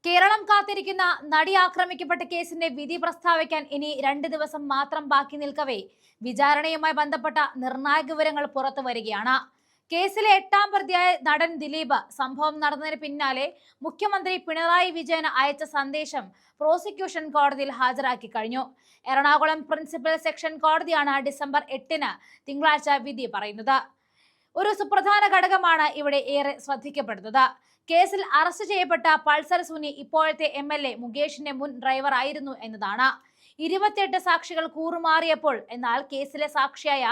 കേരളം കാത്തിരിക്കുന്ന നടി ആക്രമിക്കപ്പെട്ട കേസിന്റെ വിധി പ്രസ്താവിക്കാൻ ഇനി 2 ദിവസം മാത്രം ബാക്കി നിൽക്കവേ വിചാരണയുമായി ബന്ധപ്പെട്ട നിർണായക വിവരങ്ങൾ പുറത്തു വരികയാണ്. കേസിലെ 8ാം പ്രതിയായ നടൻ ദിലീപ് സംഭവം നടന്നതിന് പിന്നാലെ മുഖ്യമന്ത്രി പിണറായി വിജയന് അയച്ച സന്ദേശം പ്രോസിക്യൂഷൻ കോടതിയിൽ ഹാജരാക്കി കഴിഞ്ഞു. എറണാകുളം പ്രിൻസിപ്പൽ സെഷൻ കോടതിയാണ് ഡിസംബർ 8-ന് തിങ്കളാഴ്ച വിധി പറയുന്നത്. ഒരു സുപ്രധാന ഘടകമാണ് ഇവിടെ ഏറെ ശ്രദ്ധിക്കപ്പെടുന്നത്. കേസിൽ അറസ്റ്റ് ചെയ്യപ്പെട്ട പൾസർ സുനി ഇപ്പോഴത്തെ MLA മുകേഷിന്റെ മുൻ ഡ്രൈവർ ആയിരുന്നു എന്നതാണ്. 28 സാക്ഷികൾ കൂറുമാറിയപ്പോൾ എന്നാൽ കേസിലെ സാക്ഷിയായ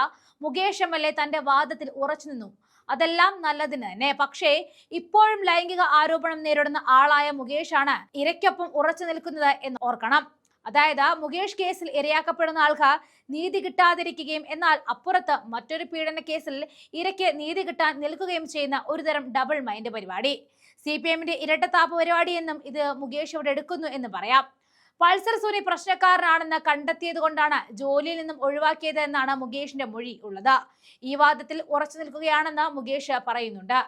മുകേഷ് MLA തന്റെ വാദത്തിൽ ഉറച്ചുനിന്നു. അതെല്ലാം നല്ലതിന് തന്നെ. പക്ഷേ ഇപ്പോഴും ലൈംഗിക ആരോപണം നേരിടുന്ന ആളായ മുകേഷാണ് ഇരയ്ക്കൊപ്പം ഉറച്ചു നിൽക്കുന്നത് എന്ന് ഓർക്കണം. അതായത് മുകേഷ് കേസിൽ ഇരയാക്കപ്പെടുന്ന ആൾക്ക് നീതി കിട്ടാതിരിക്കുകയും എന്നാൽ അപ്പുറത്ത് മറ്റൊരു പീഡന കേസിൽ ഇരയ്ക്ക് നീതി കിട്ടാൻ നിൽക്കുകയും ചെയ്യുന്ന ഒരുതരം ഡബിൾ മൈൻഡ് പരിപാടി. CPMന്റെ ഇരട്ടത്താപ്പ് പരിപാടി എന്നും ഇത് മുകേഷ് ഇവിടെ എടുക്കുന്നു എന്ന് പറയാം. പൾസർ സുനി പ്രശ്നക്കാരനാണെന്ന് കണ്ടെത്തിയത് കൊണ്ടാണ് ജോലിയിൽ നിന്നും ഒഴിവാക്കിയത് എന്നാണ് മുകേഷിന്റെ മൊഴി ഉള്ളത്. ഈ വാദത്തിൽ ഉറച്ചു നിൽക്കുകയാണെന്ന് മുകേഷ് പറയുന്നുണ്ട്.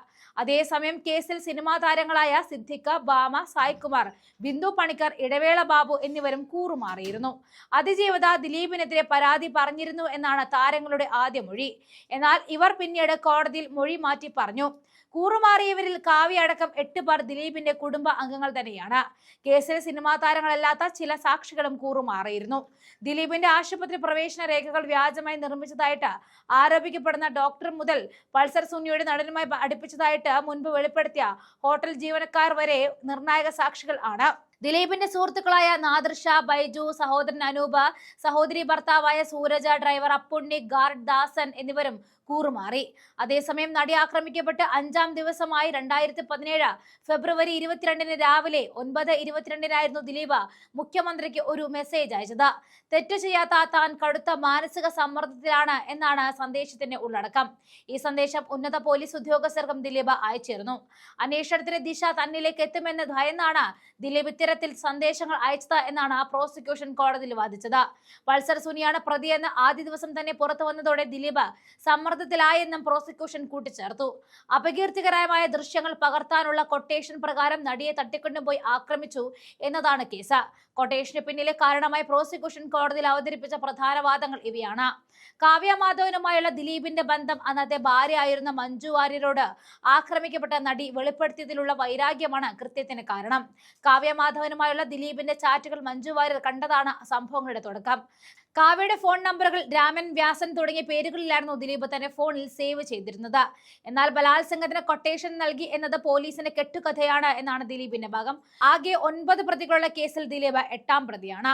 അതേസമയം കേസിൽ സിനിമാ താരങ്ങളായ സിദ്ദിഖ്, ഭാമ, സായ്കുമാർ, ബിന്ദു പണിക്കർ, ഇടവേള ബാബു എന്നിവരും കൂറുമാറിയിരുന്നു. അതിജീവിത ദിലീപിനെതിരെ പരാതി പറഞ്ഞിരുന്നു എന്നാണ് താരങ്ങളുടെ ആദ്യ മൊഴി. എന്നാൽ ഇവർ പിന്നീട് കോടതിയിൽ മൊഴി മാറ്റി പറഞ്ഞു. കൂറുമാറിയവരിൽ കാവ്യ അടക്കം 8 പേർ ദിലീപിന്റെ കുടുംബ അംഗങ്ങൾ തന്നെയാണ്. കേസിൽ സിനിമാ താരങ്ങളല്ലാത്ത ചില സാക്ഷികളും കൂറുമാറിയിരുന്നു. ദിലീപിന്റെ ആശുപത്രി പ്രവേശന രേഖകൾ വ്യാജമായി നിർമ്മിച്ചതായിട്ട് ആരോപിക്കപ്പെടുന്ന ഡോക്ടർ മുതൽ പൾസർ സുനിയുടെ നടനുമായി അടുപ്പിച്ചതായിട്ട് മുൻപ് വെളിപ്പെടുത്തിയ ഹോട്ടൽ ജീവനക്കാർ വരെ നിർണായക സാക്ഷികൾ ആണ്. ദിലീപിന്റെ സുഹൃത്തുക്കളായ നാദിർഷ, ബൈജു, സഹോദരൻ അനൂപ്, സഹോദരി ഭർത്താവായ സൂരജ, ഡ്രൈവർ അപ്പുണ്ണി, ഗാർഡ് ദാസൻ എന്നിവരും കൂറുമാറി. അതേസമയം നടി ആക്രമിക്കപ്പെട്ട് 5ാം ദിവസമായി 2017 ഫെബ്രുവരി 22-ന് രാവിലെ 9:22-നായിരുന്നു ദിലീപ് മുഖ്യമന്ത്രിക്ക് ഒരു മെസ്സേജ് അയച്ചത്. തെറ്റു ചെയ്യാത്ത താൻ കടുത്ത മാനസിക സമ്മർദ്ദത്തിലാണ് എന്നാണ് സന്ദേശത്തിന്റെ ഉള്ളടക്കം. ഈ സന്ദേശം ഉന്നത പോലീസ് ഉദ്യോഗസ്ഥർക്കും ദിലീപ് അയച്ചിരുന്നു. അന്വേഷണത്തിന്റെ ദിശ തന്നിലേക്ക് എത്തുമെന്ന് ഭയന്നാണ് ദിലീപ് ഇത്തരത്തിൽ സന്ദേശങ്ങൾ അയച്ചത് എന്നാണ് പ്രോസിക്യൂഷൻ കോടതിയിൽ വാദിച്ചത്. പൾസർ സുനിയാണ് പ്രതിയെന്ന് ആദ്യ ദിവസം തന്നെ പുറത്തു വന്നതോടെ ദിലീപ് സമ്മർദ്ദത്തിലായെന്നും പ്രോസിക്യൂഷൻ കൂട്ടിച്ചേർത്തു. അപകീർത്തികരമായ ദൃശ്യങ്ങൾ പകർത്താനുള്ള കൊട്ടേഷൻ പ്രകാരം നടിയെ തട്ടിക്കൊണ്ടുപോയി ആക്രമിച്ചു എന്നതാണ് കേസ്. കൊട്ടേഷന് പിന്നിലെ കാരണമായി പ്രോസിക്യൂഷൻ കോടതിയിൽ അവതരിപ്പിച്ച പ്രധാന വാദങ്ങൾ ഇവയാണ്. കാവ്യ മാധവനുമായുള്ള ദിലീപിന്റെ ബന്ധം അന്നത്തെ ഭാര്യയായിരുന്ന മഞ്ജു വാര്യരോട് ആക്രമിക്കപ്പെട്ട നടി വെളിപ്പെടുത്തിയതിലുള്ള വൈരാഗ്യമാണ് കൃത്യത്തിന് കാരണം. കാവ്യ മാധവനുമായുള്ള ദിലീപിന്റെ ചാറ്റുകൾ മഞ്ജു വാര്യർ കണ്ടതാണ് സംഭവങ്ങളുടെ തുടക്കം. കാവ്യയുടെ ഫോൺ നമ്പറുകൾ രാമൻ, വ്യാസൻ തുടങ്ങിയ പേരുകളിലായിരുന്നു ദിലീപ് തന്റെ ഫോണിൽ സേവ് ചെയ്തിരുന്നത്. എന്നാൽ ബലാത്സംഗത്തിന് കൊട്ടേഷൻ നൽകി എന്നത് പോലീസിന്റെ കെട്ടുകഥയാണ് എന്നാണ് ദിലീപിന്റെ ഭാഗം. ആകെ 9 പ്രതികളുള്ള കേസിൽ ദിലീപ് 8ാം പ്രതിയാണ്.